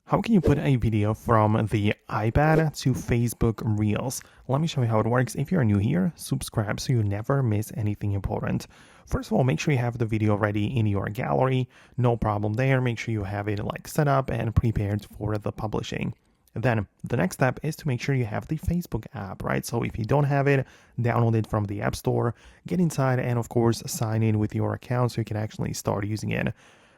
How can you put a video from the iPad to Facebook Reels? Let me show you how it works. If you're new here, subscribe so you never miss anything important. First of all, make sure you have the video ready in your gallery. No problem there. Make sure you have it set up and prepared for the publishing. Then the next step is to make sure you have the Facebook app, right? So if you don't have it, download it from the App Store, get inside, and of course, sign in with your account so you can actually start using it,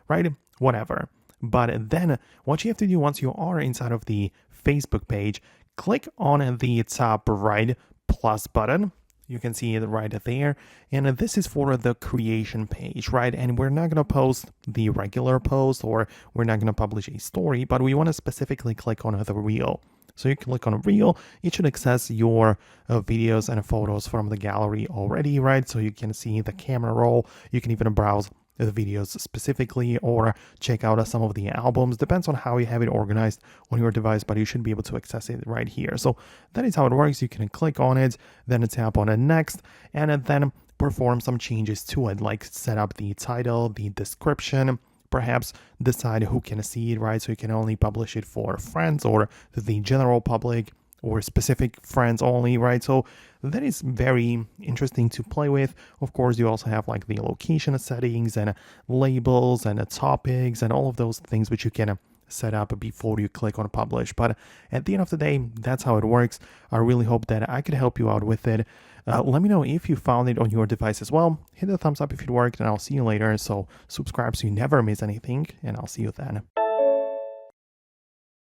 right? Whatever. But then what you have to do once you are inside of the Facebook page, click on the top right plus button. You can see it right there. And this is for the creation page, right? And we're not going to post the regular post, or we're not going to publish a story, but we want to specifically click on the reel. So you click on a reel, it should access your videos and photos from the gallery already, right? So you can see the camera roll. You can even browse the videos specifically or check out some of the albums. Depends on how you have it organized on your device, but you should be able to access it right here. So that is how it works. You can click on it, then tap on it next, and then perform some changes to it, like set up the title, the description, perhaps decide who can see it, right? So you can only publish it for friends or the general public, or specific friends only, right? So that is very interesting to play with. Of course, you also have like the location settings and labels and topics and all of those things which you can set up before you click on publish. But at the end of the day, that's how it works. I really hope that I could help you out with it. Let me know if you found it on your device as well. Hit the thumbs up if it worked, and I'll see you later. So subscribe so you never miss anything, and I'll see you then.